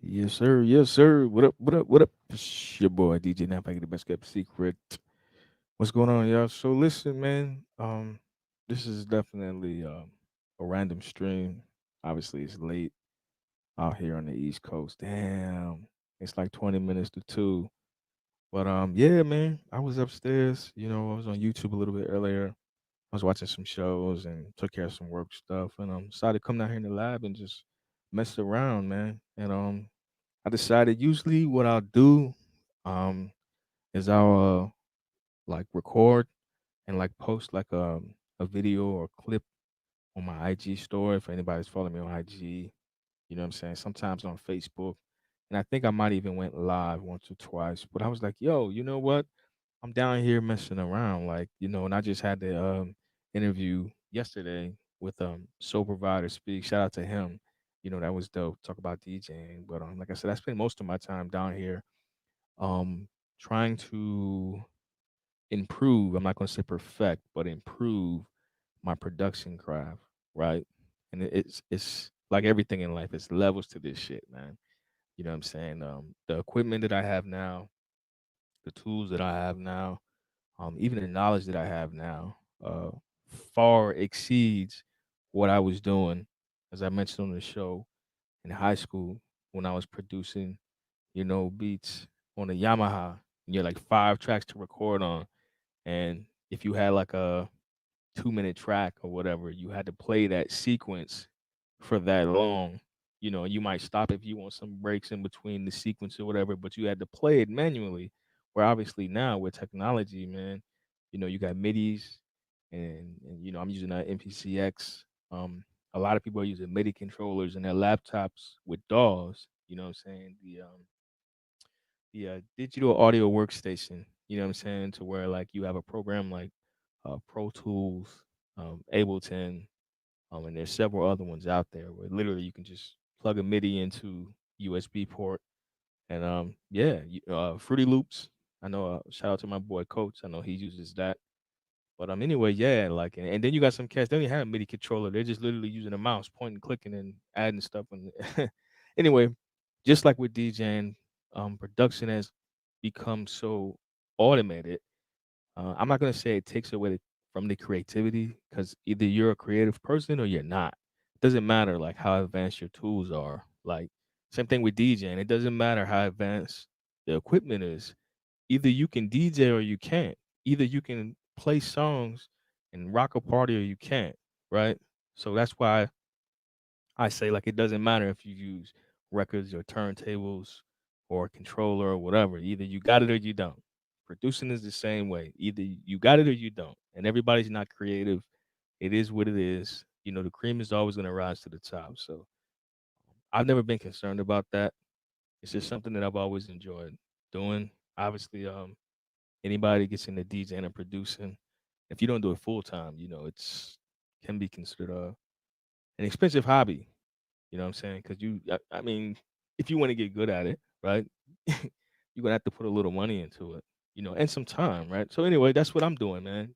Yes, sir. Yes, sir. What up? What up? What up? It's your boy DJ Naph, the best kept secret. What's going on, y'all? So listen, man. This is definitely a random stream. Obviously, it's late out here on the East Coast. Damn, it's like 20 minutes to two. But yeah, man. I was upstairs. I was on YouTube a little bit earlier. I was watching some shows and took care of some work stuff, and decided to come down here in the lab and just mess around, man. And I decided usually what I'll do um is I'll like record and like post like a video or clip on my IG story if anybody's following me on IG, you know what I'm saying? Sometimes on Facebook. And I think I might even went live once or twice. But I was like, yo, you know what? I'm down here messing around, like, and I just had the interview yesterday with Soul Provider Speak. Shout out to him. That was dope. Talk about DJing. But like I said, I spend most of my time down here um trying to improve. I'm not going to say perfect, but improve my production craft, right? And it's like everything in life, it's levels to this shit, man. You know what I'm saying? The equipment that I have now, the tools that I have now, even the knowledge that I have now, far exceeds what I was doing, as I mentioned on the show, in high school when I was producing, beats on a Yamaha. And you're like 5 tracks to record on, and if you had like a 2 minute track or whatever, you had to play that sequence for that long. You might stop if you want some breaks in between the sequence or whatever, but you had to play it manually. Where obviously now with technology, man, you got MIDIs and I'm using that MPCX. A lot of people are using MIDI controllers in their laptops with DAWs. You know what I'm saying? The digital audio workstation. You know what I'm saying? To where like you have a program like Pro Tools, Ableton, and there's several other ones out there where literally you can just plug a MIDI into USB port and yeah, Fruity Loops. I know. Shout out to my boy Coach. I know he uses that. But anyway, yeah, like and then you got some cats. They don't even have a MIDI controller. They're just literally using a mouse, pointing, clicking, and adding stuff. And anyway, just like with DJing, production has become so automated. I'm not gonna say it takes away from the creativity because either you're a creative person or you're not. It doesn't matter like how advanced your tools are. Like same thing with DJing. It doesn't matter how advanced the equipment is. Either you can DJ or you can't. Either you can play songs and rock a party or you can't. Right. So that's why I say like it doesn't matter if you use records or turntables or a controller or whatever. Either you got it or you don't. Producing is the same way. Either you got it or you don't. And everybody's not creative. It is what it is. The cream is always going to rise to the top. So I've never been concerned about that. It's just something that I've always enjoyed doing. Obviously, anybody gets into DJing and producing, if you don't do it full time, it's can be considered an expensive hobby. You know what I'm saying? Because I mean, if you want to get good at it, right, you're gonna have to put a little money into it, and some time, right? So anyway, that's what I'm doing, man.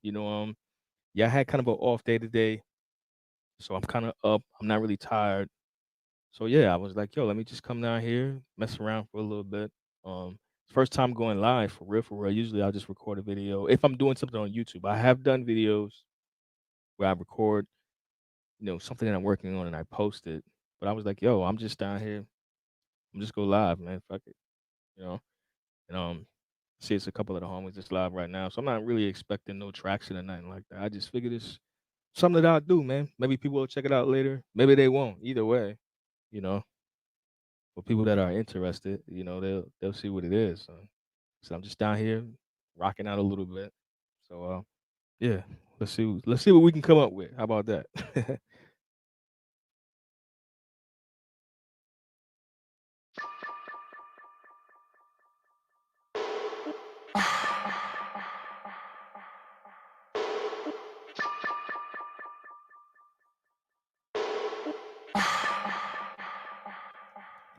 Yeah, I had kind of an off day today, so I'm kind of up. I'm not really tired. So yeah, I was like, yo, let me just come down here, mess around for a little bit. First time going live for real, for real. Usually I'll just record a video if I'm doing something on YouTube. I have done videos where I record, something that I'm working on and I post it. But I was like, yo, I'm just down here. I'm just go live, man. Fuck it, you know. And see, it's a couple of the homies just live right now, so I'm not really expecting no traction or nothing like that. I just figured it's something that I'll do, man. Maybe people will check it out later. Maybe they won't. Either way, you know. For people that are interested, they'll see what it is. So I'm just down here rocking out a little bit. So yeah, let's see what we can come up with. How about that?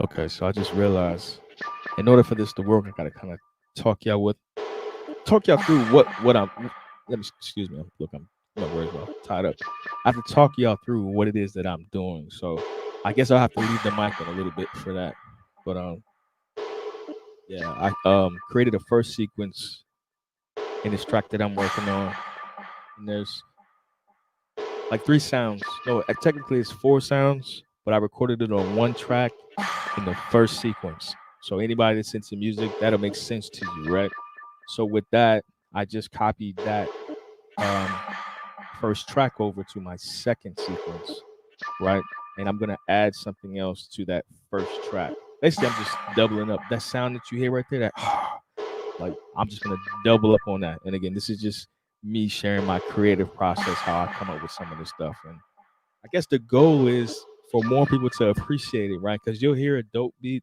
Okay, so I just realized in order for this to work, I gotta kind of talk y'all with talk y'all through what I'm. Let me excuse me. Look, I'm my words all tied up. I have to talk y'all through what it is that I'm doing. So I guess I'll have to leave the mic on a little bit for that. But yeah, I created a first sequence in this track that I'm working on, and there's like three sounds. No, technically it's four sounds, but I recorded it on one track in the first sequence. So anybody that's into music, that'll make sense to you, right? So with that, I just copied that um, first track over to my second sequence, right? And I'm gonna add something else to that first track. Basically, I'm just doubling up that sound that you hear right there. That like I'm just gonna double up on that. And again, this is just me sharing my creative process, how I come up with some of this stuff. And I guess the goal is for more people to appreciate it, right? Because you'll hear a dope beat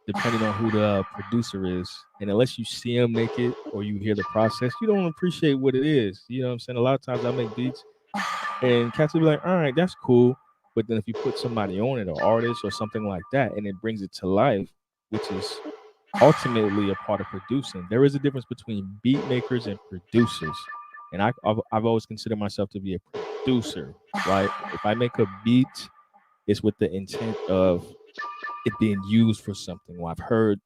depending on who the producer is. And unless you see them make it or you hear the process, you don't appreciate what it is. You know what I'm saying? A lot of times I make beats and cats will be like, all right, that's cool. But then if you put somebody on it, or artist or something like that, and it brings it to life, which is ultimately a part of producing, there is a difference between beat makers and producers. And I've always considered myself to be a producer, right? If I make a beat, it's with the intent of it being used for something. Well, I've heard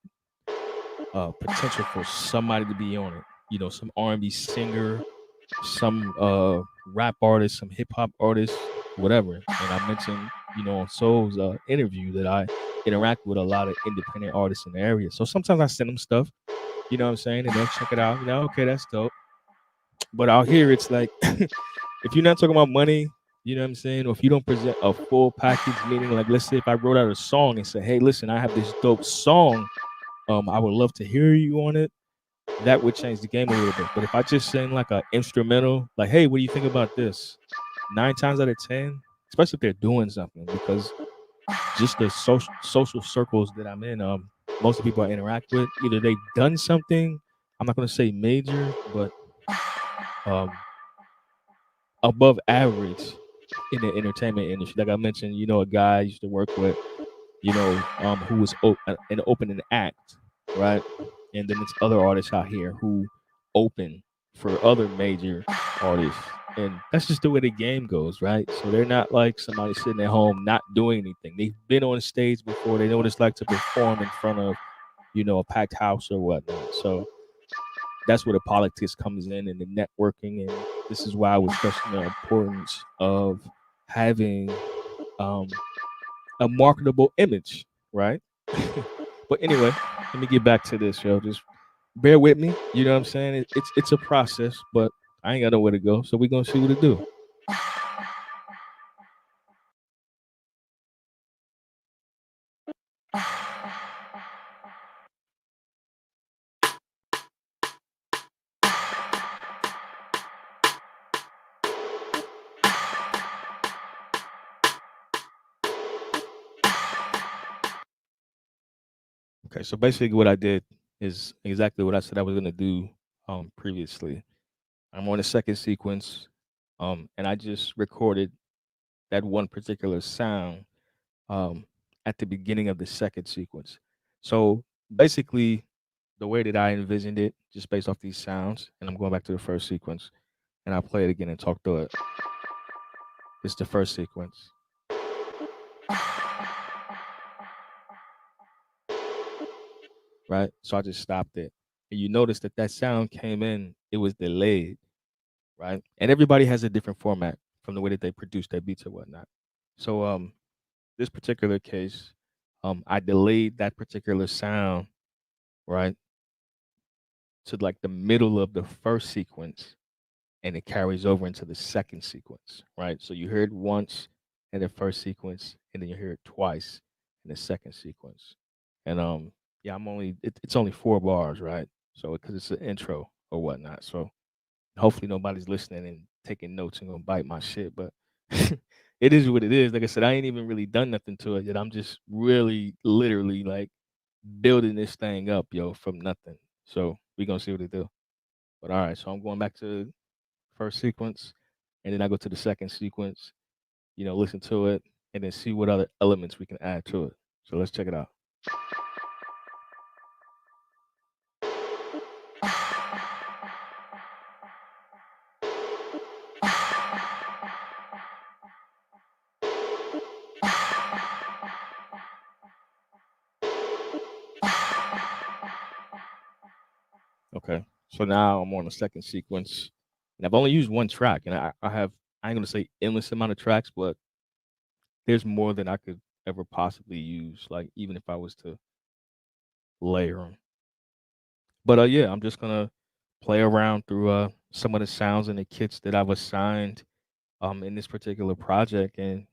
potential for somebody to be on it. You know, some R&B singer, some rap artist, some hip hop artist, whatever. And I mentioned, you know, on Soul's interview that I interact with a lot of independent artists in the area. So sometimes I send them stuff, you know what I'm saying, and they'll check it out. You know, okay, that's dope. But out here, it's like if you're not talking about money, you know what I'm saying, or if you don't present a full package, meaning like let's say if I wrote out a song and said, hey, listen, I have this dope song, I would love to hear you on it, that would change the game a little bit. But if I just send like an instrumental, like, hey, what do you think about this? 9 times out of 10, especially if they're doing something, because just the social circles that I'm in, most of the people I interact with, either they've done something, I'm not gonna say major, but um above average in the entertainment industry. Like I mentioned, you know, a guy I used to work with, you know, who was an opening act, right? And then it's other artists out here who open for other major artists. And that's just the way the game goes, right? So they're not like somebody sitting at home not doing anything. They've been on stage before. They know what it's like to perform in front of, you know, a packed house or whatnot. So that's where the politics comes in and the networking. And this is why I was stressing the importance of having um, a marketable image, right? But anyway, let me get back to this, yo. Just bear with me. You know what I'm saying? It's a process, but I ain't got nowhere to go, so we gonna see what it do. Okay, so basically, what I did is exactly what I said I was gonna do previously. I'm on the second sequence, and I just recorded that one particular sound um, at the beginning of the second sequence. So basically, the way that I envisioned it, just based off these sounds, and I'm going back to the first sequence, and I'll play it again and talk through it. It's the first sequence, right? So I just stopped it. And you notice that that sound came in, it was delayed, right? And everybody has a different format from the way that they produce their beats or whatnot. So this particular case, I delayed that particular sound, right, to like the middle of the first sequence, and it carries over into the second sequence, right? So you hear it once in the first sequence, and then you hear it twice in the second sequence. And yeah, it's only 4 bars, right? So because it's an intro or whatnot. So hopefully nobody's listening and taking notes and gonna bite my shit, but it is what it is. Like I said, I ain't even really done nothing to it yet. I'm just really literally like building this thing up, yo, from nothing. So we gonna see what it do. But all right, so I'm going back to first sequence, and then I go to the second sequence, you know, listen to it, and then see what other elements we can add to it. So let's check it out. So now I'm on the second sequence, and I've only used one track, and I have I ain't gonna say endless amount of tracks, but there's more than I could ever possibly use. Like even if I was to layer them. But yeah, I'm just gonna play around through some of the sounds and the kits that I've assigned in this particular project and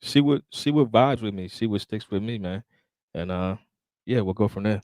see what vibes with me, see what sticks with me, man. And yeah, we'll go from there.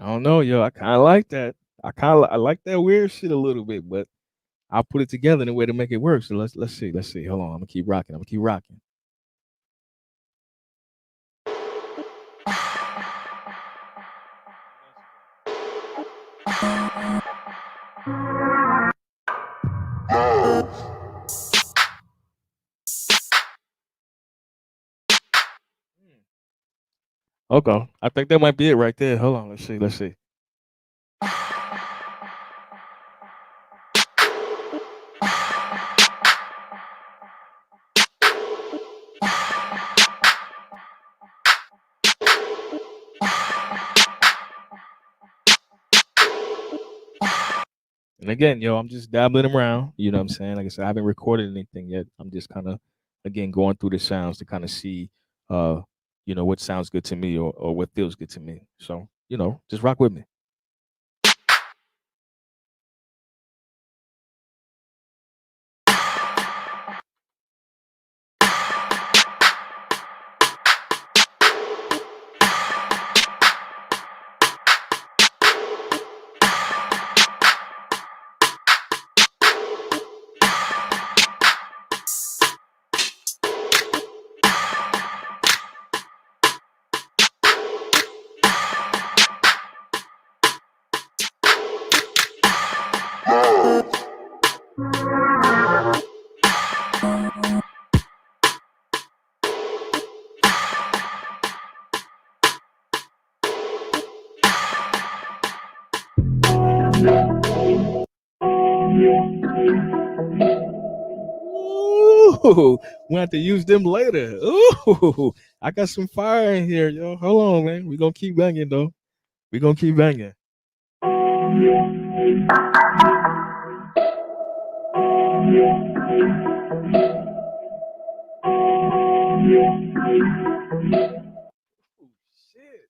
I don't know, yo. I kind of like that. I like that weird shit a little bit, but I'll put it together in a way to make it work. So let's see. Let's see. Hold on. I'm gonna keep rocking. I'm gonna keep rocking. Okay. I think that might be it right there. Hold on. Let's see. Let's see. And again, yo, I'm just dabbling around. You know what I'm saying? Like I said, I haven't recorded anything yet. I'm just kind of, again, going through the sounds to kind of see, uh, what sounds good to me or what feels good to me. So, just rock with me. Ooh, we have to use them later. Ooh, I got some fire in here, yo. Hold on, man. We gonna keep banging though. We gonna keep banging. Ooh, shit.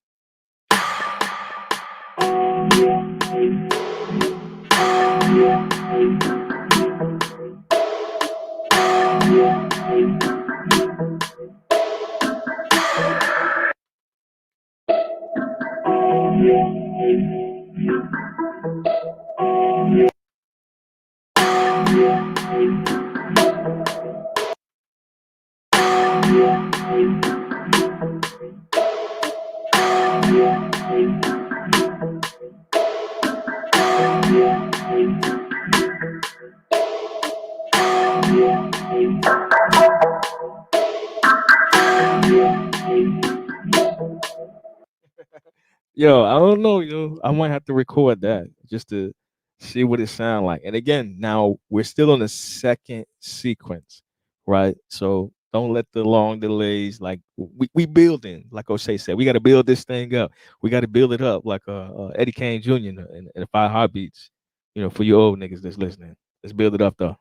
Yo, I don't know, yo. I might have to record that just to see what it sound like. And again, now we're still on the second sequence, right? So don't let the long delays like we building, like O'Shea said, we got to build this thing up. We got to build it up like Eddie Kane Jr. in the Five Heartbeats. For you old niggas that's listening, let's build it up though.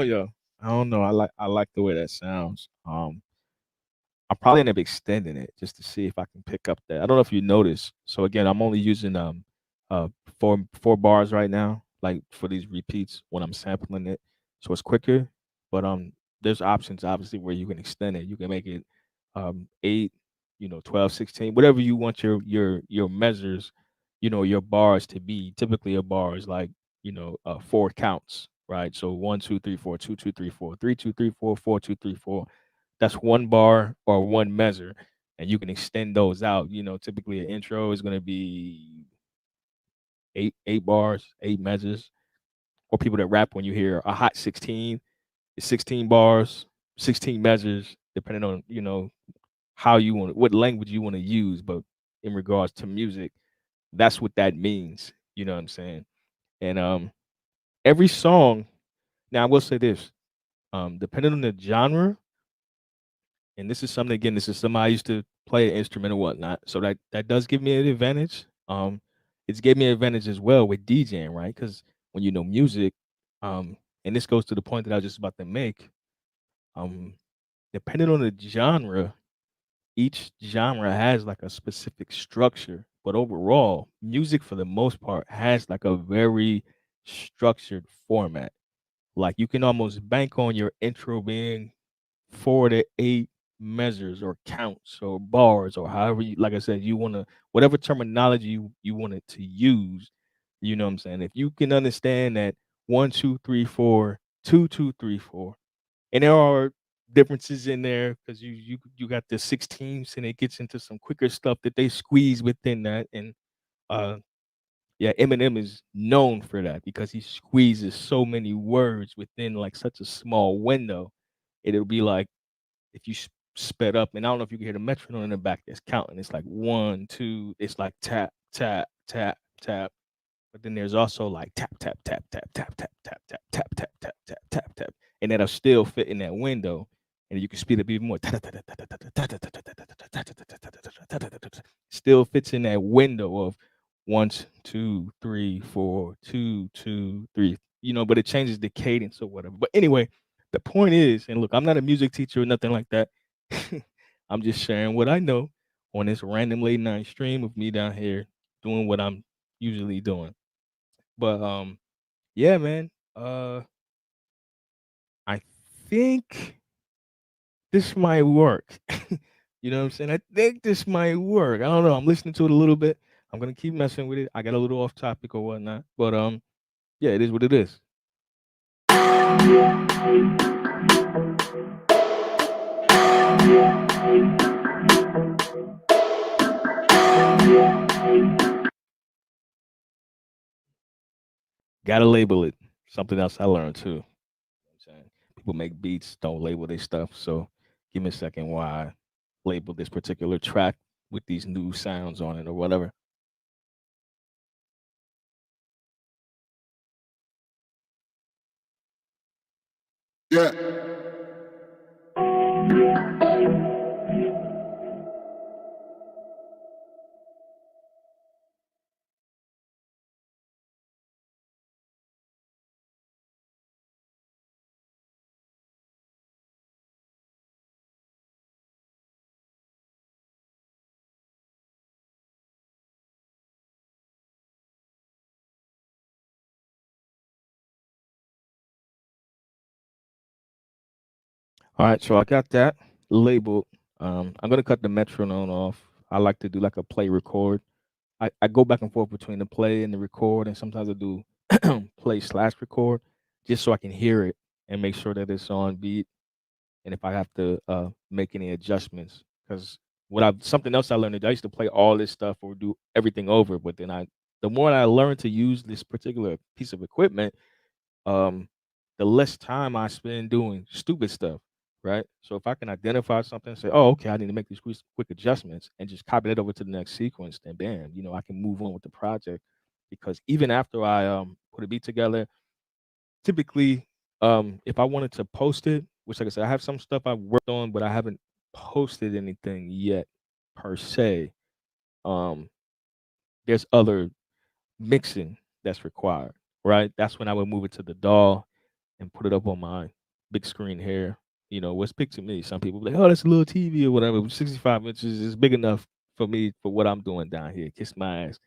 yo. I don't know. I like the way that sounds. I'll probably end up extending it just to see if I can pick up that. I don't know if you noticed. So again, I'm only using uh four bars right now, like for these repeats when I'm sampling it. So it's quicker. But there's options obviously where you can extend it. You can make it eight, 12, 16, whatever you want your measures, your bars to be. Typically a bar is like, four counts, right? So 1, 2, 3, 4, 2, 2, 3, 4, 3, 2, 3, 4, 4, 2, 3, 4. That's one bar or one measure, and you can extend those out. Typically an intro is going to be eight bars, eight measures. Or people that rap, when you hear a hot 16, it's 16 bars, 16 measures, depending on how you want, what language you want to use. But in regards to music, that's what that means. You know what I'm saying? And every song. Now I will say this: depending on the genre, and this is something, again, this is something I used to play an instrument or whatnot, so that does give me an advantage. It's gave me an advantage as well with DJing, right? Because when you know music, and this goes to the point that I was just about to make. Um, Depending on the genre, each genre has like a specific structure, but overall, music for the most part has like a very structured format. Like you can almost bank on your intro being 4 to 8 measures or counts or bars or however you, like I said, you want to, whatever terminology you want it to use. You know what I'm saying? If you can understand that 1, 2, 3, 4, 2, 2, 3, 4, and there are differences in there because you got the 16s and it gets into some quicker stuff that they squeeze within that. And uh yeah, Eminem is known for that because he squeezes so many words within like such a small window. It'll be like, if you sped up, and I don't know if you can hear the metronome in the back that's counting. It's like one, two. It's like tap, tap, tap, tap. But then there's also like tap, tap, tap, tap, tap, tap, tap, tap, tap, tap, tap, tap, tap, tap, and that'll still fit in that window. And you can speed up even more. Still fits in that window of 1, 2, 3, 4, 2, 2, 3. But it changes the cadence or whatever. But anyway, the point is, and look, I'm not a music teacher or nothing like that. I'm just sharing what I know on this random late night stream of me down here doing what I'm usually doing. But yeah, man. I think this might work. You know what I'm saying? I think this might work. I don't know. I'm listening to it a little bit. I'm gonna keep messing with it. I got a little off topic or whatnot. But yeah, it is what it is. Gotta label it. Something else I learned too. I'm saying, people make beats, don't label their stuff. So give me a second while I label this particular track with these new sounds on it or whatever. Yeah. All right, so I got that labeled. I'm gonna cut the metronome off. I like to do like a play record. I go back and forth between the play and the record, and sometimes I do play slash record just so I can hear it and make sure that it's on beat. And if I have to make any adjustments, because something else I learned, I used to play all this stuff or do everything over, but then the more I learned to use this particular piece of equipment, um, the less time I spend doing stupid stuff, right? So if I can identify something and say, oh, okay, I need to make these quick adjustments and just copy it over to the next sequence, then bam, I can move on with the project. Because even after I put a beat together, typically, if I wanted to post it, which like I said, I have some stuff I've worked on, but I haven't posted anything yet per se. Um, there's other mixing that's required, right? That's when I would move it to the DAW and put it up on my big screen here. What's big to me? Some people be like, "Oh, that's a little TV or whatever." 65 inches is big enough for me for what I'm doing down here. Kiss my ass.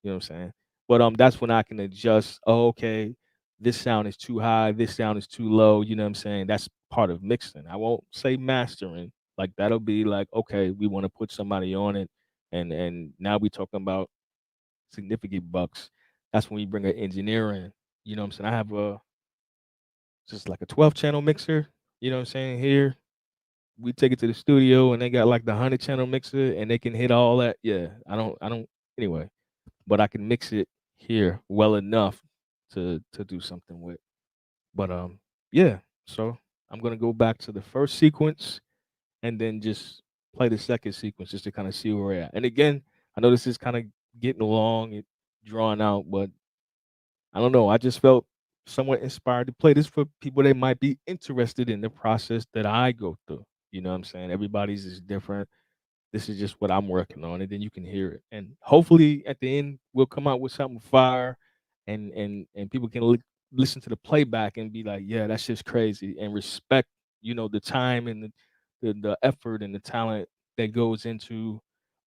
You know what I'm saying? But that's when I can adjust. Oh, okay, this sound is too high. This sound is too low. You know what I'm saying? That's part of mixing. I won't say mastering. Like that'll be like, okay, we want to put somebody on it, and now we talking about significant bucks. That's when you bring an engineer in. You know what I'm saying? I have a just like a 12 channel mixer. You know what I'm saying? Here we take it to the studio and they got like the 100 channel mixer and they can hit all that. Yeah, I don't. Anyway, but I can mix it here well enough to do something with. But yeah. So I'm gonna go back to the first sequence and then just play the second sequence just to kind of see where we're at. And again, I know this is kind of getting long and drawn out, but I don't know. I just felt somewhat inspired to play this for people that might be interested in the process that I go through. You know what I'm saying? Everybody's is different. This is just what I'm working on, and then you can hear it. And hopefully, at the end, we'll come out with something fire, and people can listen to the playback and be like, "Yeah, that's just crazy," and respect, the time and the effort and the talent that goes into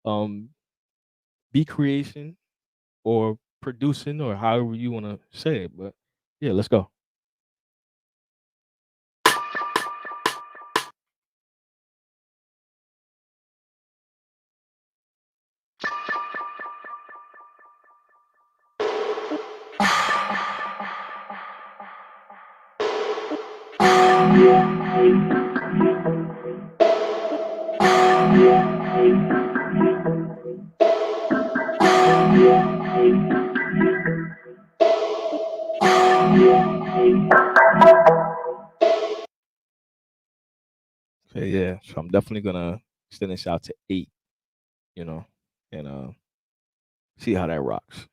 um, be creation or producing or however you want to say it. But yeah, let's go. Okay, yeah. So I'm definitely gonna extend this out to 8, you know, and see how that rocks.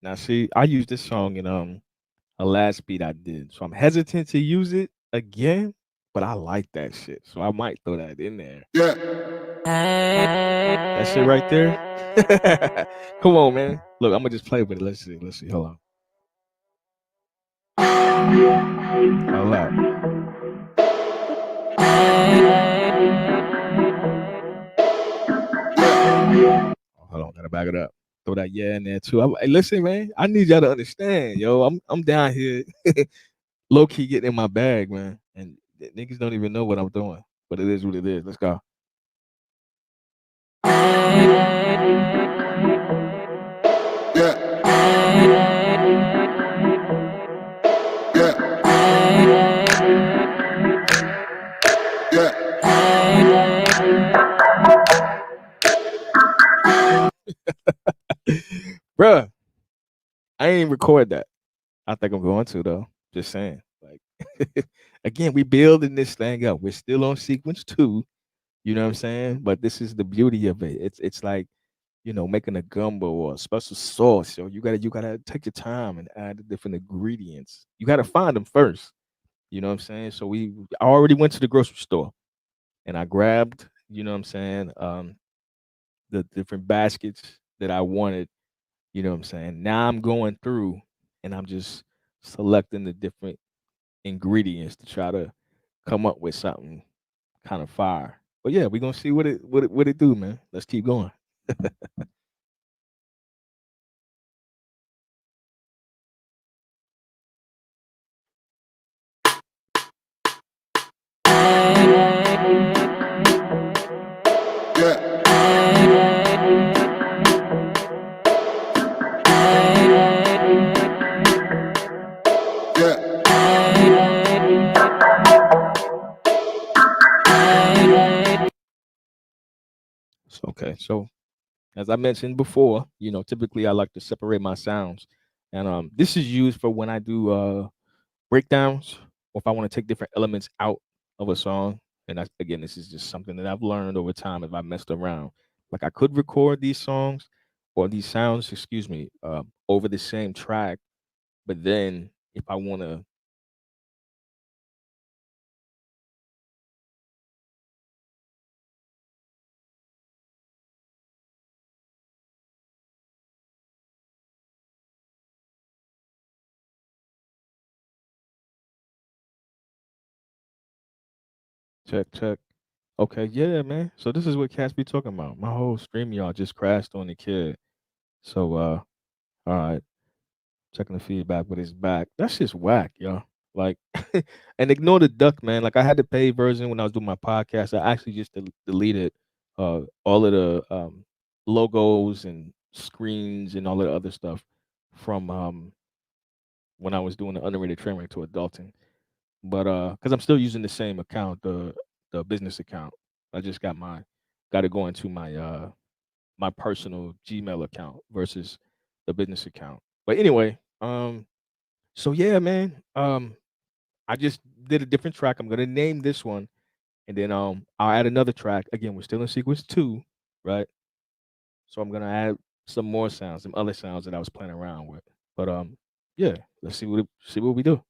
Now see, I used this song in a last beat I did. So I'm hesitant to use it again, but I like that shit. So I might throw that in there. Yeah. That shit right there. Come on, man. Look, I'm gonna just play with it. Let's see. Let's see. Hold on. Hold up. Oh, hold on, gotta back it up. Throw that yeah in there too. Hey, listen, man. I need y'all to understand, yo. I'm down here, low key getting in my bag, man, and niggas don't even know what I'm doing, but it is what it is. Let's go. Yeah. Yeah. Yeah. Bruh, I ain't record that. I think I'm going to though. Just saying. Like again, we building this thing up. We're still on sequence 2. You know what I'm saying? But this is the beauty of it. It's like, making a gumbo or a special sauce. So you gotta take your time and add the different ingredients. You gotta find them first. You know what I'm saying? So I already went to the grocery store and I grabbed, you know what I'm saying, the different baskets that I wanted. You know what I'm saying? Now I'm going through and I'm just selecting the different ingredients to try to come up with something kind of fire. But yeah, we're gonna see what it do, man. Let's keep going. So, okay, so As I mentioned before, typically I like to separate my sounds, and this is used for when I do breakdowns, or if I want to take different elements out of a song. And again, this is just something that I've learned over time. If I messed around, like I could record these songs or these sounds, excuse me, over the same track, but then if I want to check, check. Okay, yeah, man. So this is what cats be talking about. My whole stream, y'all, just crashed on the kid. So, all right, checking the feedback, but it's back. That's just whack, y'all. Like, and ignore the duck, man. Like, I had the paid version when I was doing my podcast. I actually just deleted all of the logos and screens and all of the other stuff from when I was doing the underrated train wreck to adulting. But because I'm still using the same account, the business account. I just got to go into my personal Gmail account versus the business account. But anyway, so yeah, man. I just did a different track. I'm gonna name this one, and then I'll add another track. Again, we're still in sequence two, right? So I'm gonna add some more sounds, some other sounds that I was playing around with. But yeah, let's see what we do.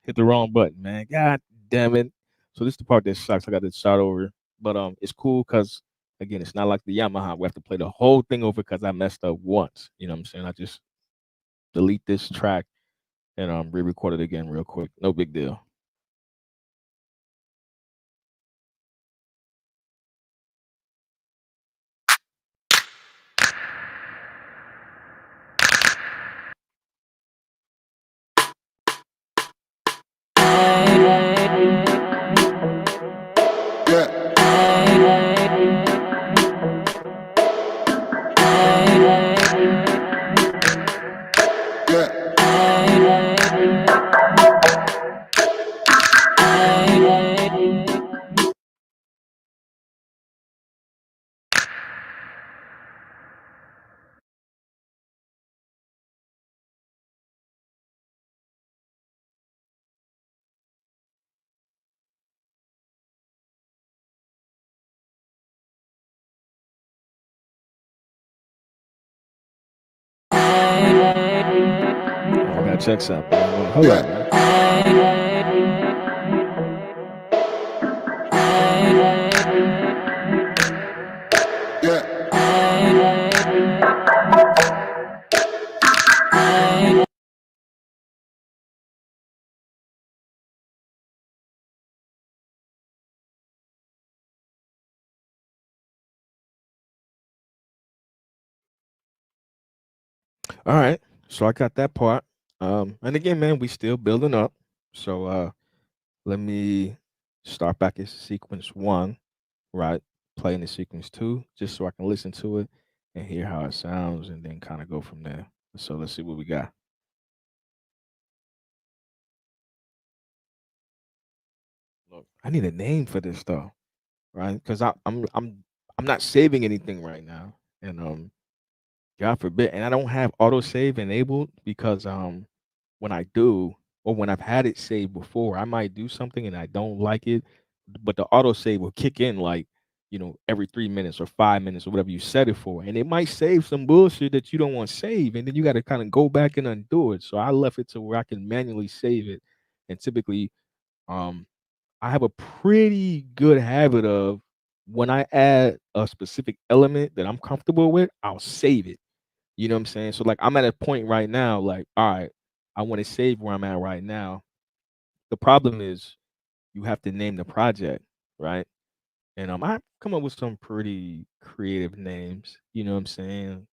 Hit the wrong button, man. God damn it. So this is the part that sucks. I got to start over. But it's cool because again, it's not like the Yamaha. We have to play the whole thing over because I messed up once. You know what I'm saying? I just delete this track and re-record it again real quick. No big deal. Oh, I gotta check something. Man. Hold up, man. All right. So I got that part. And again, man, we still building up. So let me start back at sequence one, right? Playing the sequence two, just so I can listen to it and hear how it sounds, and then kind of go from there. So let's see what we got. Look, I need a name for this though, right? Because I'm not saving anything right now, and God forbid, and I don't have autosave enabled because when I do, or when I've had it saved before, I might do something and I don't like it, but the autosave will kick in like, every 3 minutes or 5 minutes or whatever you set it for. And it might save some bullshit that you don't want to save. And then you got to kind of go back and undo it. So I left it to where I can manually save it. And typically, um, I have a pretty good habit of when I add a specific element that I'm comfortable with, I'll save it. You know what I'm saying? So like I'm at a point right now, like, all right, I want to save where I'm at right now. The problem is you have to name the project, right? And I come up with some pretty creative names, you know what I'm saying?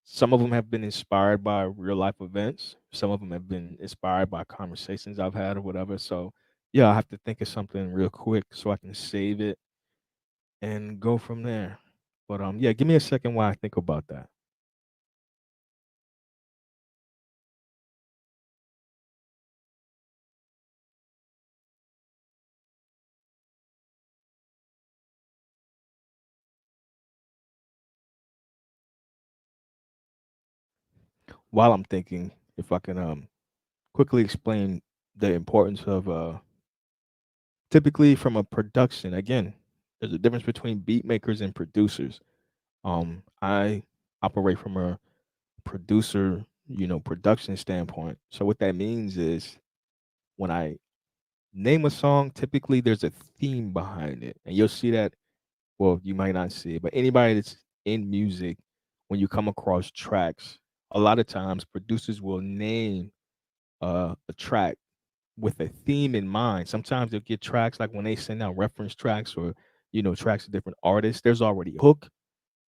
Some of them have been inspired by real life events. Some of them have been inspired by conversations I've had or whatever. So yeah, I have to think of something real quick so I can save it and go from there. But yeah, give me a second while I think about that. While I'm thinking, if I can quickly explain the importance of typically from a production. Again, there's a difference between beat makers and producers. I operate from a producer, production standpoint. So what that means is when I name a song, typically there's a theme behind it. And you'll see that, well, you might not see it, but anybody that's in music, when you come across tracks, a lot of times producers will name a track with a theme in mind. Sometimes they'll get tracks like when they send out reference tracks or tracks of different artists. There's already a hook,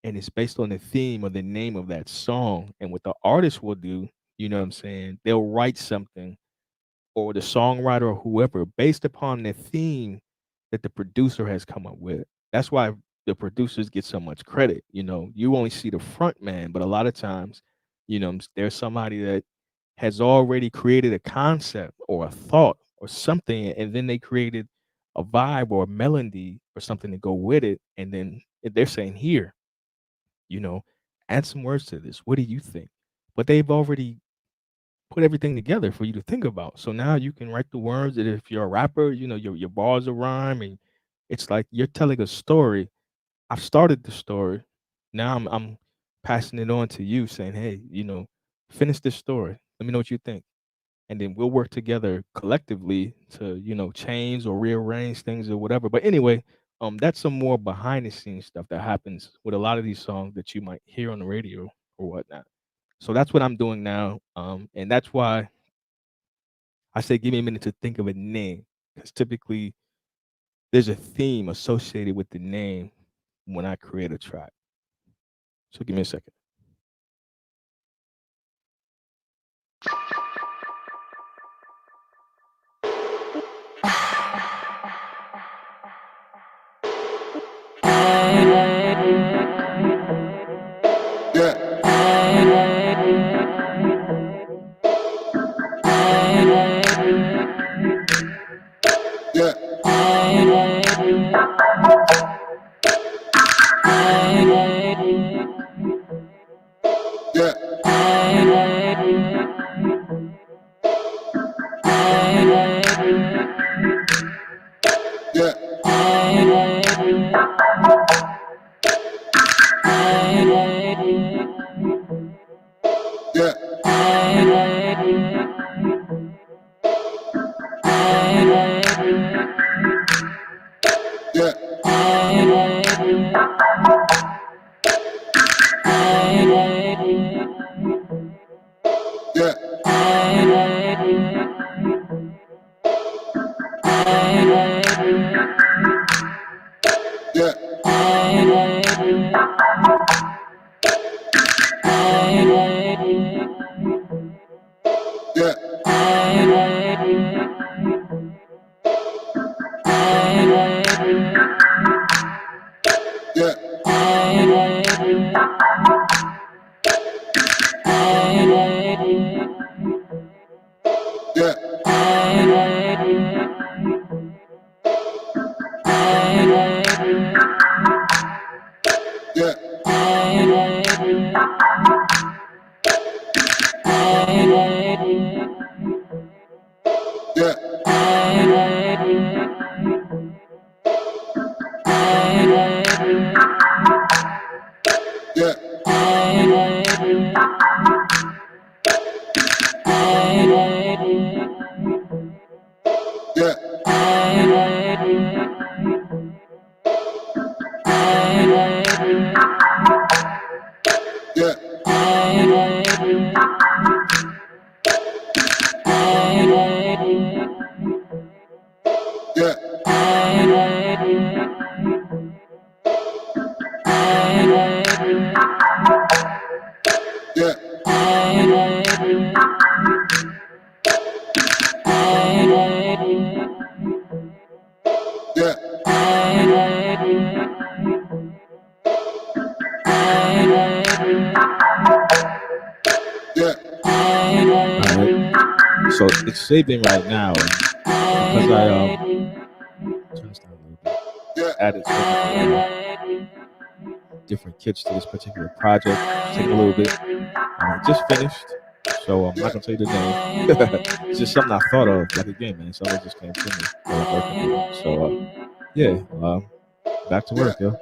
and it's based on the theme or the name of that song. And what the artist will do, you know what I'm saying? They'll write something or the songwriter or whoever based upon the theme that the producer has come up with. That's why the producers get so much credit. You only see the front man, but a lot of times, there's somebody that has already created a concept or a thought or something, and then they created a vibe or a melody or something to go with it. And then they're saying, here, you know, add some words to this. What do you think? But they've already put everything together for you to think about. So now you can write the words that if you're a rapper, your bars will rhyme and it's like you're telling a story. I've started the story. Now I'm passing it on to you saying, hey, finish this story. Let me know what you think. And then we'll work together collectively to, change or rearrange things or whatever. But anyway, that's some more behind the scenes stuff that happens with a lot of these songs that you might hear on the radio or whatnot. So that's what I'm doing now. And that's why I say give me a minute to think of a name because typically there's a theme associated with the name when I create a track. So give me a second. All right. So it's saving right now, and because I turn this down a little bit. Added so many different kits to this particular project. It's taking a little bit. It just finished, so I'm not gonna tell you the name. It's just something I thought of, like again, man. Something that just came to me while I'm working on it. So yeah, back to work, yo.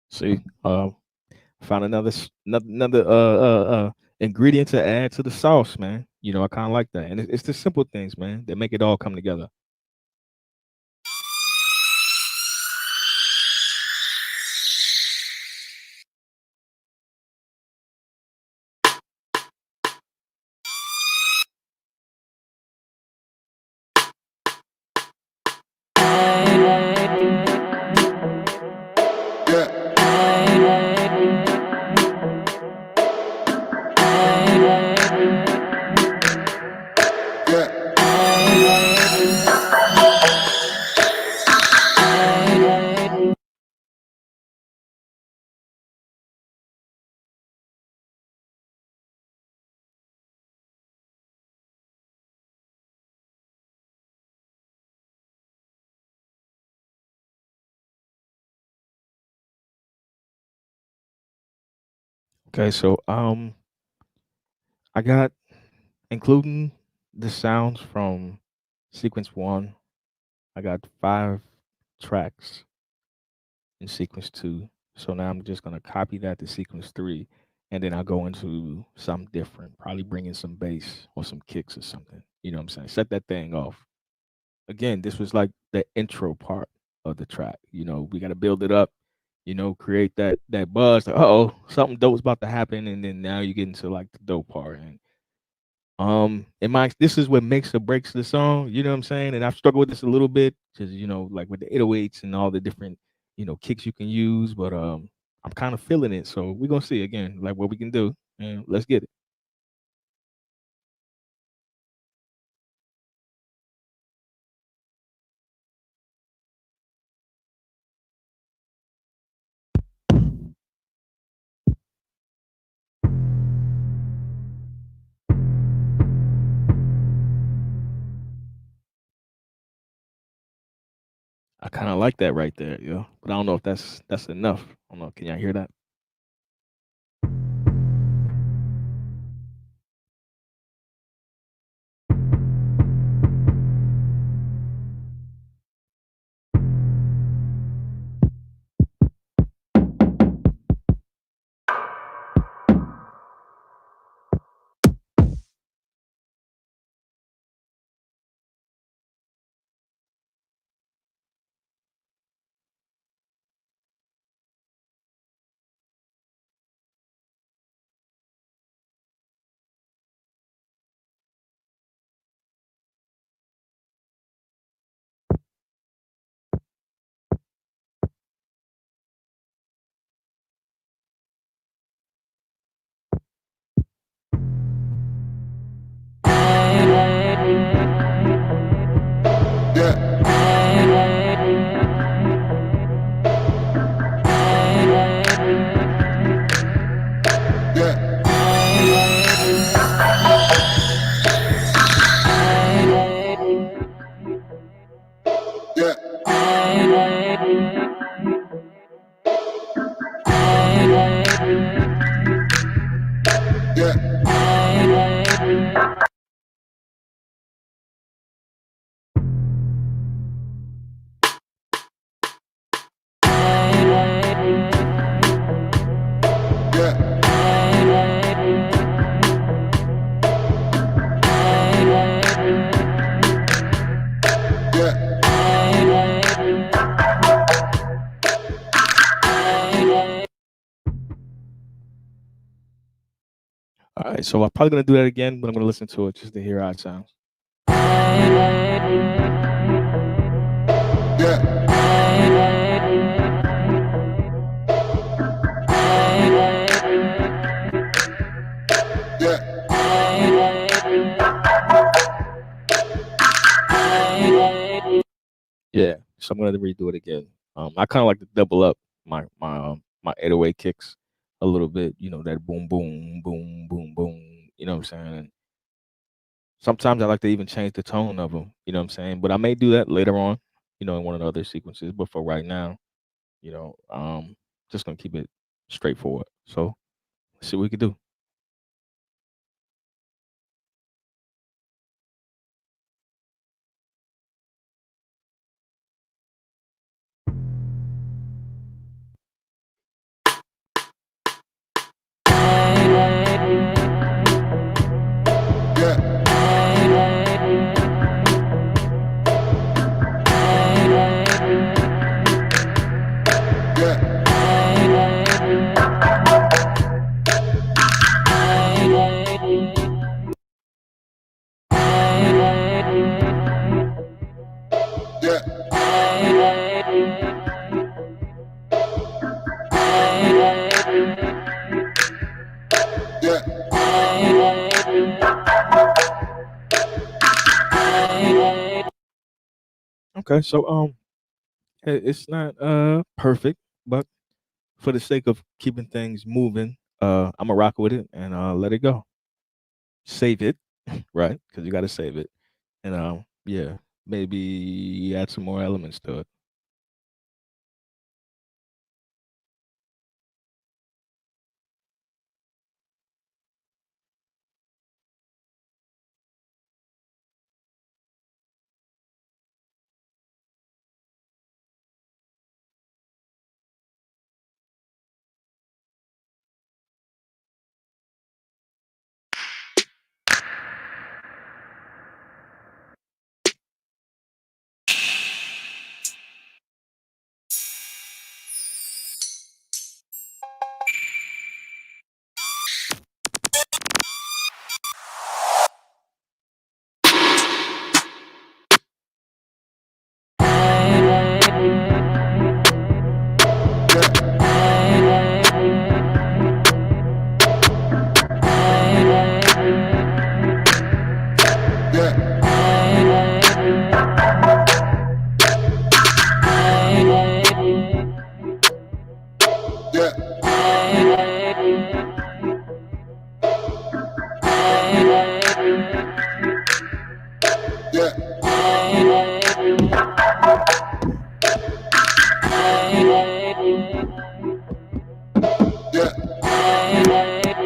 See, found another ingredient to add to the sauce, man. I kind of like that, and it's the simple things, man, that make it all come together. Okay, so I got, including the sounds from sequence one, I got 5 tracks in sequence two. So now I'm just gonna copy that to sequence three, and then I'll go into something different, probably bring in some bass or some kicks or something. You know what I'm saying? Set that thing off. Again, this was like the intro part of the track. You know, we got to build it up. You know, create that buzz. Like, oh, something dope's about to happen, and then now you get into like the dope part. And in my this is what makes or breaks the song. You know what I'm saying? And I've struggled with this a little bit because like with the 808s and all the different kicks you can use, but I'm kind of feeling it. So we're gonna see again like what we can do, and let's get it. I kind of like that right there, but I don't know if that's enough. I don't know. Can y'all hear that? Yeah, yeah, yeah, yeah, yeah, yeah. All right, so I'm probably gonna do that again, but I'm gonna listen to it just to hear how it sounds. Yeah, yeah, Yeah, so I'm gonna redo it again. I kind of like to double up my 808 kicks a little bit. You know that boom boom boom boom boom. You know what I'm saying? And sometimes I like to even change the tone of them. You know what I'm saying? But I may do that later on. In one of the other sequences. But for right now, just gonna keep it straightforward. So let's see what we can do. yeah, yeah, yeah, yeah. Okay, so it's not perfect, but for the sake of keeping things moving, I'm gonna rock with it and let it go. Save it, right? Because you got to save it, and yeah, maybe add some more elements to it.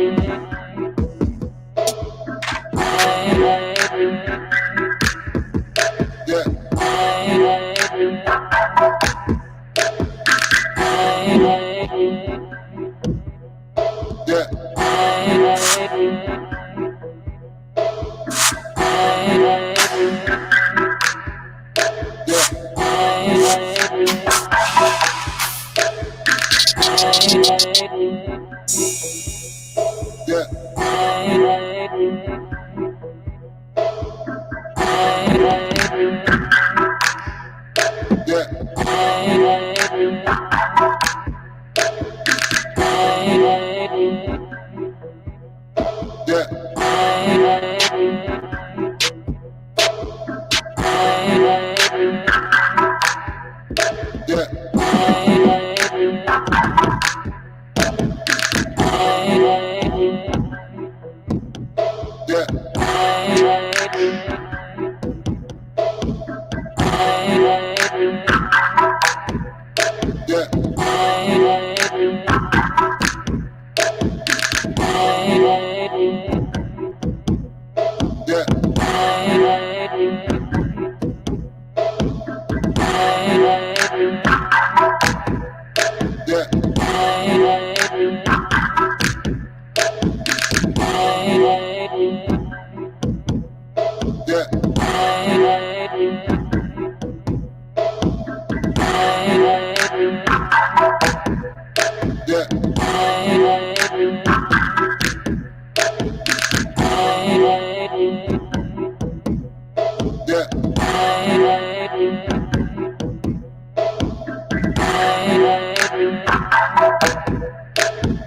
yeah, yeah, yeah, yeah, yeah, yeah, yeah, yeah, yeah, yeah, yeah, yeah, yeah, yeah,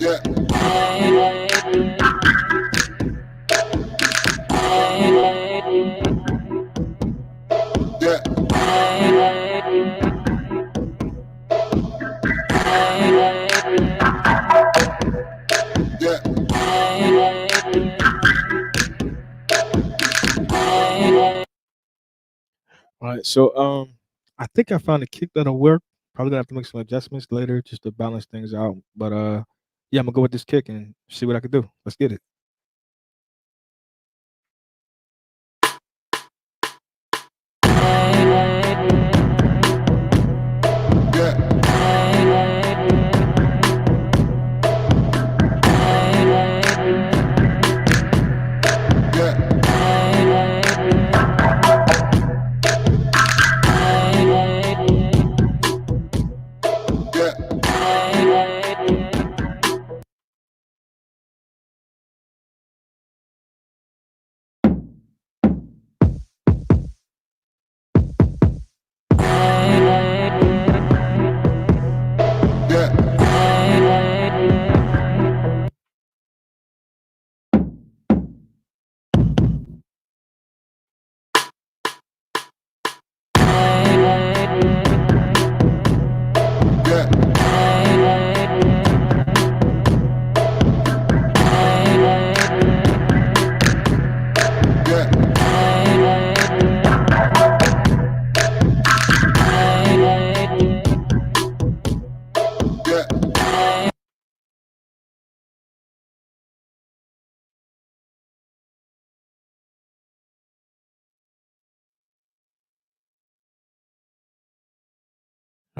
yeah, yeah, yeah. All right. So I think I found a kick that'll work. Probably gonna have to make some adjustments later just to balance things out. But yeah, I'm gonna go with this kick and see what I can do. Let's get it. Yeah, yeah, yeah, yeah, yeah, yeah, yeah.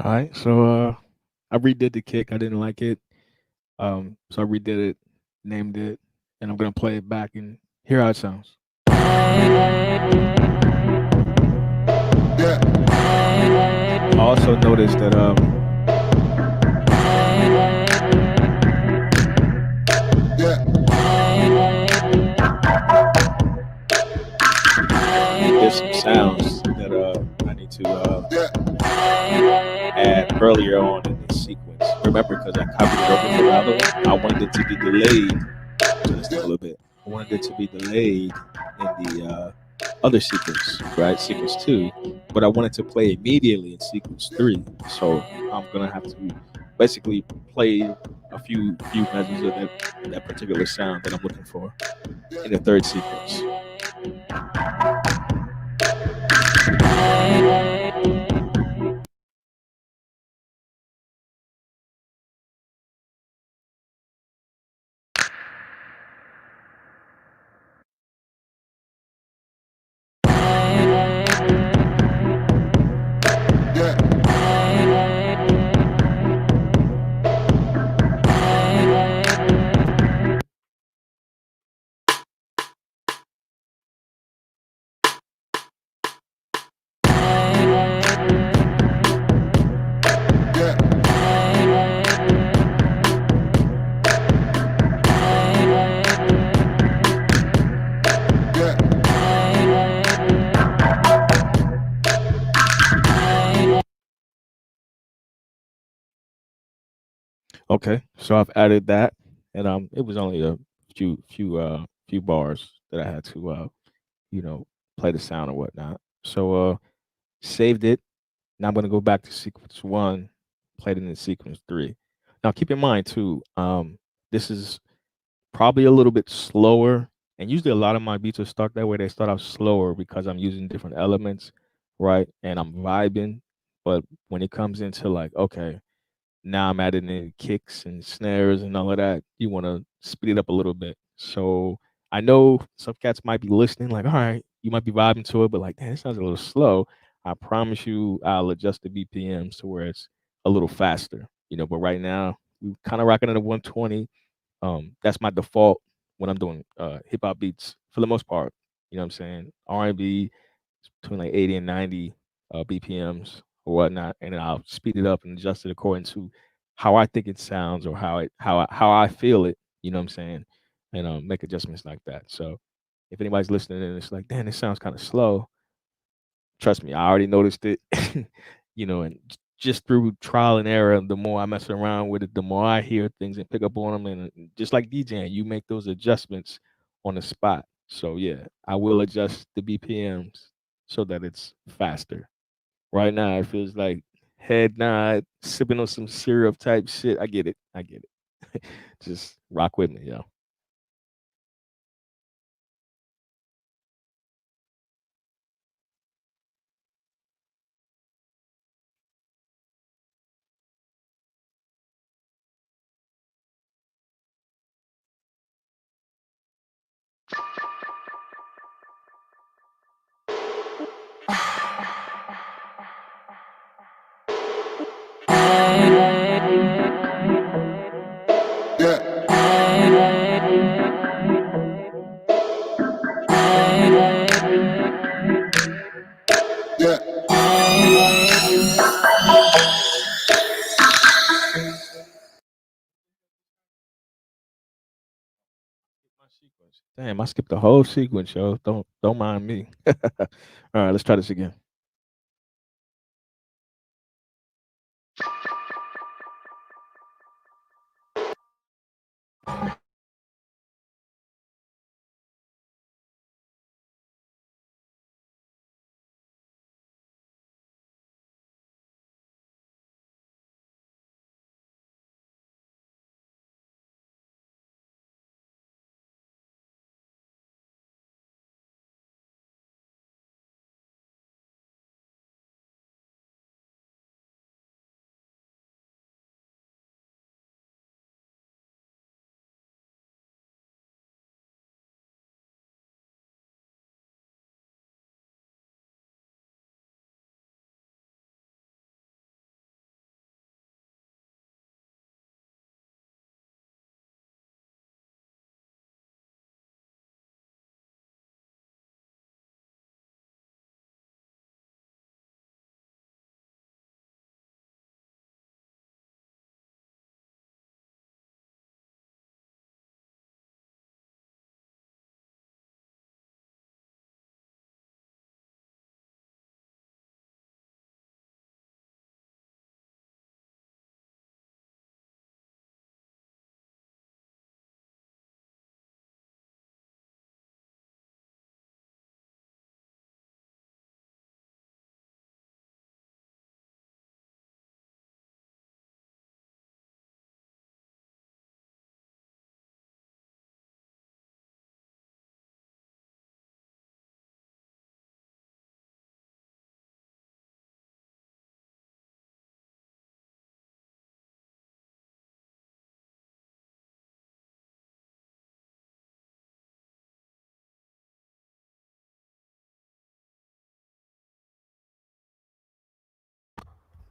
All right. So I redid the kick. I didn't like it. So I redid it, named it, and I'm gonna play it back and hear how it sounds. Yeah, I also noticed that yeah, there's some sounds that I need to yeah, add earlier on in this sequence. Remember, because I copied it over from the other one, I wanted it to be delayed. Turn this down a little bit. I wanted it to be delayed in the other sequence, right? Sequence two, but I wanted to play immediately in sequence three. So I'm gonna have to basically play a few measures of that particular sound that I'm looking for in the third sequence. Okay, so I've added that, and it was only a few bars that I had to you know play the sound or whatnot. So saved it. Now I'm gonna go back to sequence one, played it in sequence three. Now keep in mind too, this is probably a little bit slower, and usually a lot of my beats will start that way. They start out slower because I'm using different elements, right? And I'm vibing. But when it comes into like, okay, now I'm adding in kicks and snares and all of that. You want to speed it up a little bit. So I know some cats might be listening, like, all right, you might be vibing to it, but like, damn, it sounds a little slow. I promise you, I'll adjust the BPMs to where it's a little faster. But right now we kind of rocking at a 120. That's my default when I'm doing hip hop beats for the most part. You know what I'm saying? R&B between like 80 and 90 BPMs or whatnot, and then I'll speed it up and adjust it according to how I think it sounds or how I feel it. You know what I'm saying? And make adjustments like that. So if anybody's listening and it's like, damn, this sounds kind of slow, trust me, I already noticed it. And just through trial and error, the more I mess around with it, the more I hear things and pick up on them. And just like DJing, you make those adjustments on the spot. So yeah, I will adjust the BPMs so that it's faster. Right now, it feels like head nod, sipping on some syrup type shit. I get it. I get it. Just rock with me, yo. Yeah, yeah, My sequence. Damn, I skipped the whole sequence, yo. Don't mind me. All right, let's try this again.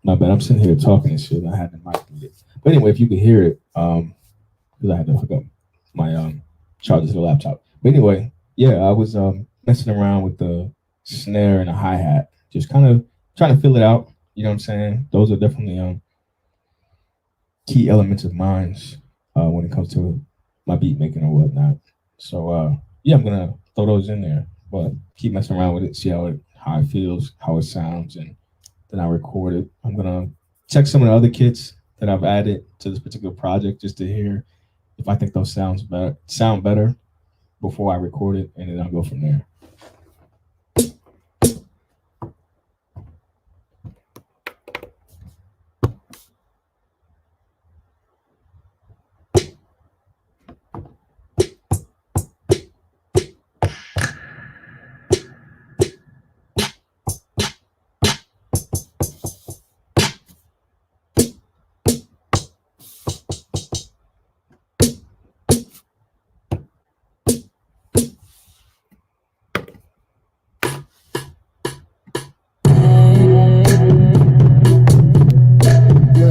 My bad. I'm sitting here talking and shit. I had the mic muted. But anyway, if you could hear it, because I had to hook up my charger to the laptop. But anyway, yeah, I was messing around with the snare and the hi hat, just kind of trying to fill it out. You know what I'm saying? Those are definitely key elements of mine when it comes to my beat making or whatnot. So yeah, I'm gonna throw those in there, but keep messing around with it, see how it feels, how it sounds, and then I record it. I'm gonna check some of the other kits that I've added to this particular project just to hear if I think those sound better before I record it, and then I'll go from there. yeah,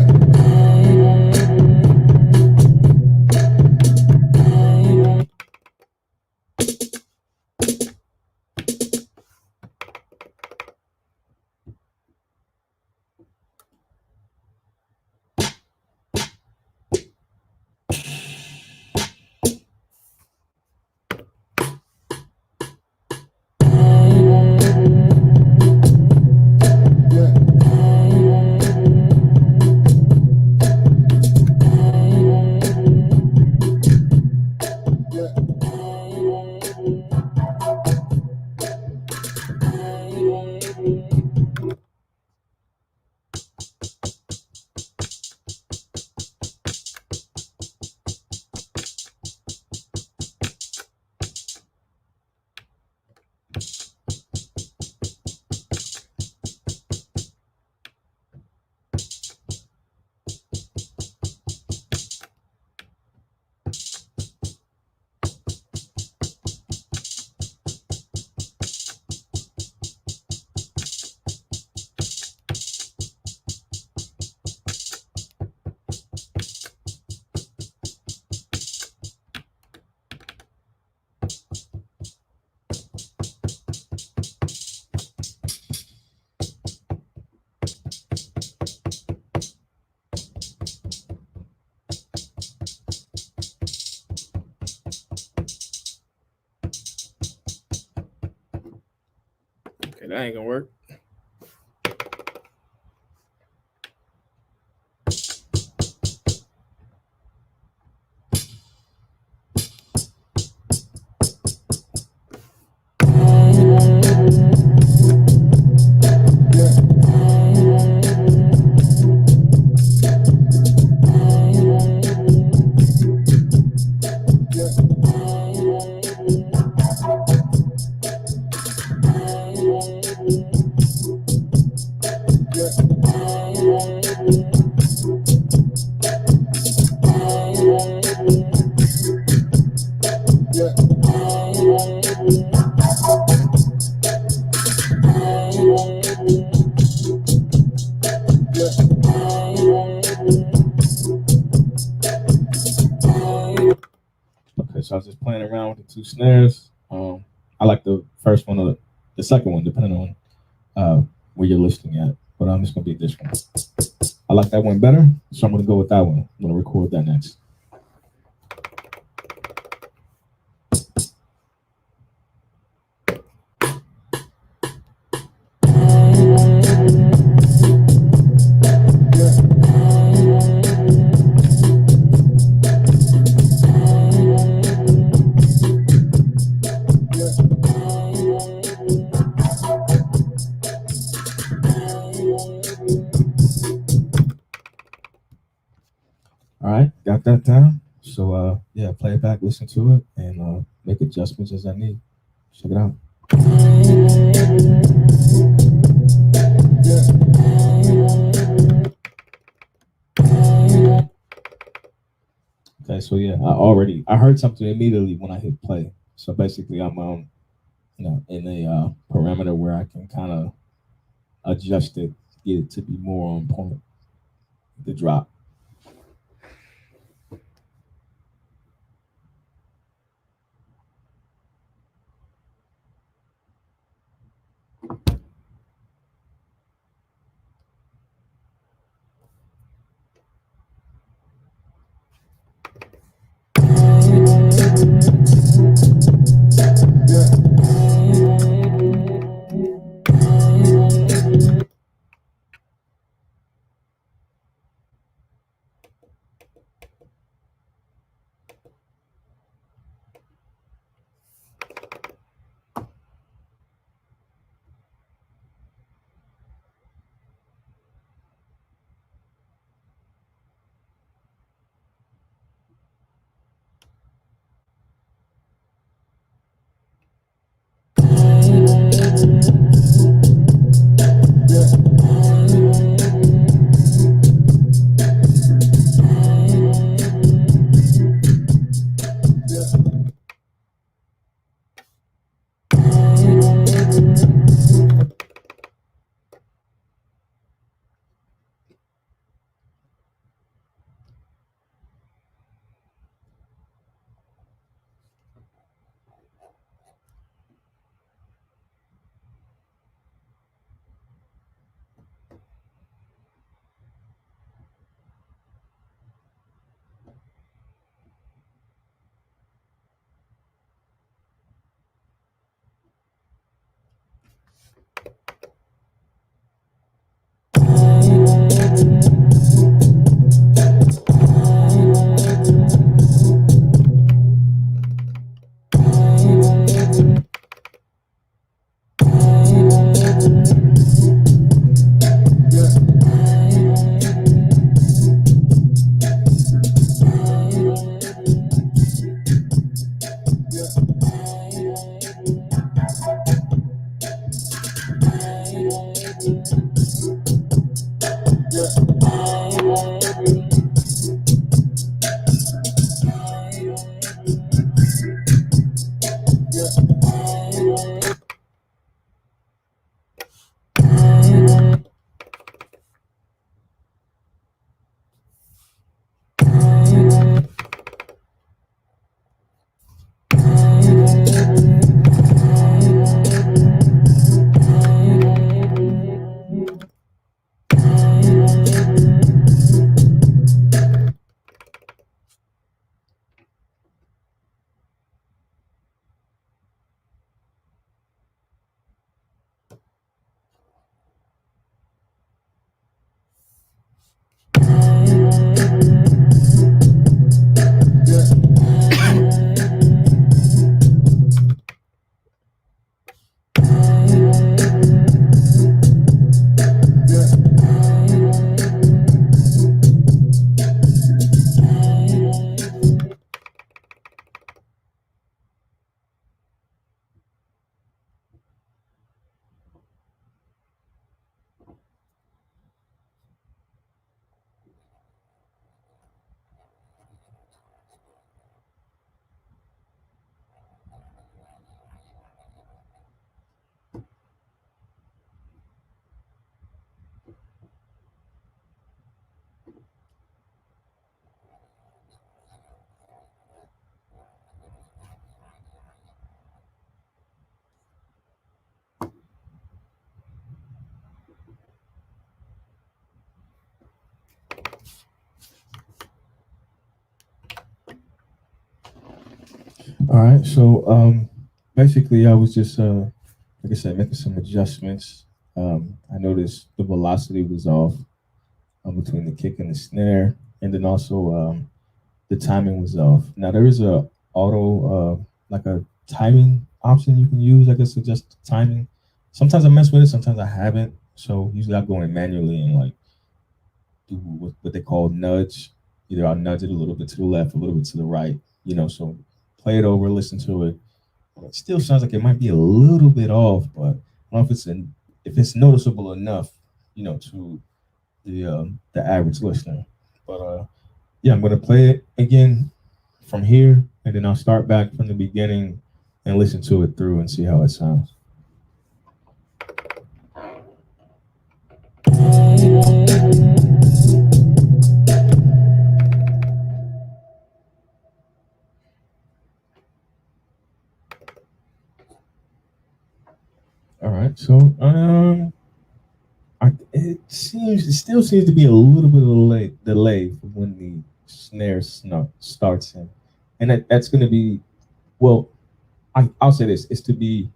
yeah, yeah, Okay, that ain't gonna work. yeah, yeah, yeah, yeah, yeah. Okay, so I was just playing around with the two snares. I like the first one or the second one, depending on where you're listening at. But I'm just gonna be this one. I like that one better, so I'm gonna go with that one. I'm gonna record that next. All right, got that down. So yeah, play it back, listen to it, and make adjustments as I need. Check it out. Okay, so yeah, I heard something immediately when I hit play. So basically, I'm in a parameter where I can kind of adjust it, get it to be more on point. The drop. All right. So basically, I was just like I said, making some adjustments. I noticed the velocity was off between the kick and the snare, and then also the timing was off. Now there is a auto like a timing option you can use. I guess to adjust timing. Sometimes I mess with it, sometimes I haven't. So usually I go in manually and like do what they call nudge. Either I'll nudge it a little bit to the left, a little bit to the right. So play it over, listen to it. It still sounds like it might be a little bit off, but I don't know if it's noticeable enough, to the average listener. But yeah, I'm gonna play it again from here, and then I'll start back from the beginning and listen to it through and see how it sounds. All right, so it still seems to be a little bit of a delay from when the snare starts in, and that's going to be well. I'll say this: it's to be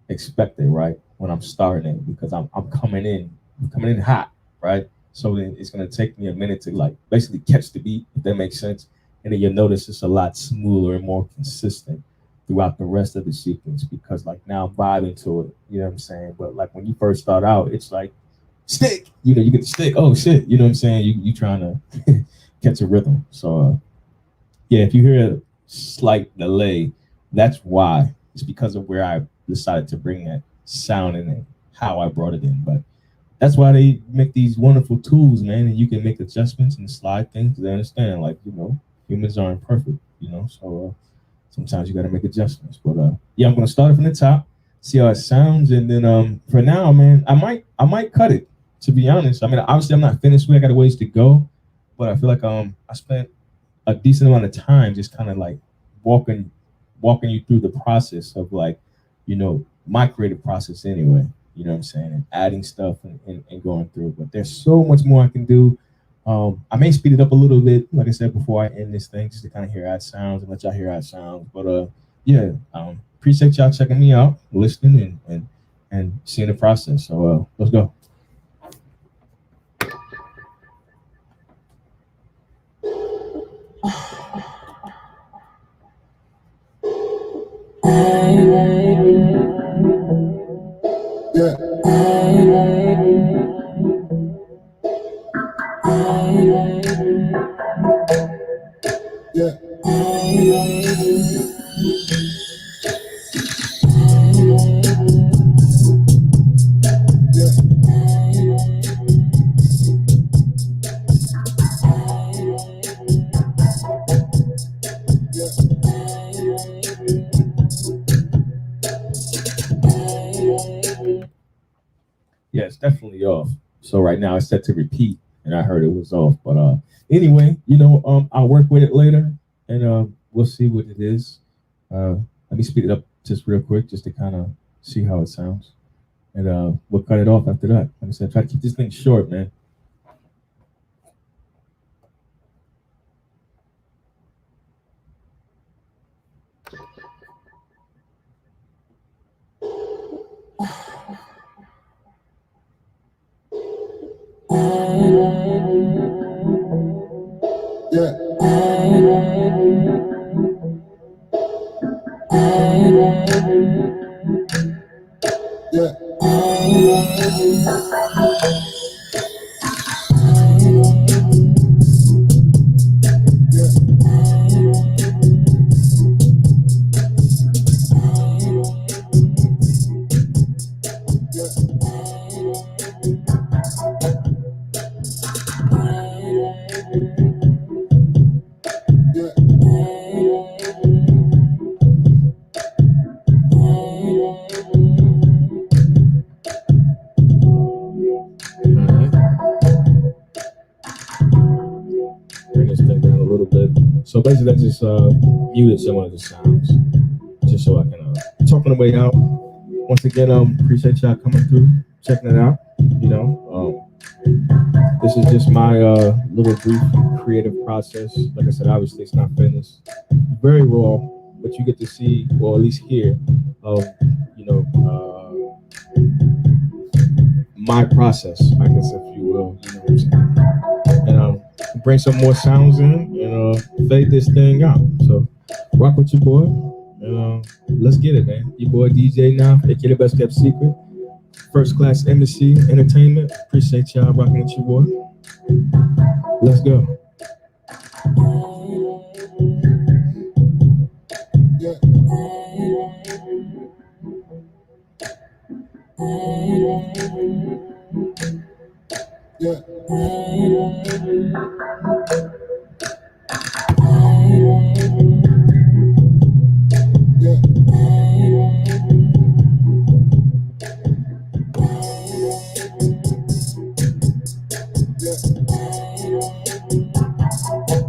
expected, right? When I'm starting it, because I'm coming in hot, right? So then it's gonna take me a minute to like basically catch the beat, if that makes sense. And then you'll notice it's a lot smoother and more consistent throughout the rest of the sequence because like now I'm vibing to it, you know what I'm saying? But like when you first start out, it's like stick, you get the stick, oh shit, you know what I'm saying? You trying to catch a rhythm. So yeah, if you hear a slight delay, that's why. It's because of where I decided to bring that sound in and how I brought it in. But that's why they make these wonderful tools, man, and you can make adjustments and slide things. They understand, like humans aren't perfect, so sometimes you got to make adjustments. But yeah, I'm gonna start it from the top, see how it sounds, and then for now, man, I might cut it. To be honest, I mean, obviously I'm not finished with. I got a ways to go, but I feel like I spent a decent amount of time just kind of like walking walking you through the process of like my creative process anyway, you know what I'm saying, and adding stuff and going through, but there's so much more I can do. I may speed it up a little bit, like I said, before I end this thing, just to kind of hear how it sounds and let y'all hear how it sounds. But yeah, appreciate y'all checking me out, listening, and seeing the process. So let's go. Yeah, yeah, yeah, yeah, Yeah, it's definitely off. So right now it's set to repeat, and I heard it was off. But anyway, I'll work with it later, and we'll see what it is. Let me speed it up just real quick, just to kind of see how it sounds, and we'll cut it off after that. Like I said, try to keep this thing short, man. yeah, yeah, yeah, yeah, yeah. All right, bring this thing down a little bit. So basically, I just muted some of the sounds, just so I can talk on the way out. Once again, appreciate y'all coming through, checking it out. This is just my little brief creative process. Like I said, obviously it's not finished. Very raw. but you get to see, or at least hear, of you know my process, I guess, if you will. You know what I'm saying? And bring some more sounds in and fade this thing out. So rock with your boy, and let's get it, man. Your boy DJ now, aka the best kept secret, first class embassy entertainment. Appreciate y'all rocking with your boy. Let's go. yeah, yeah, yeah, yeah,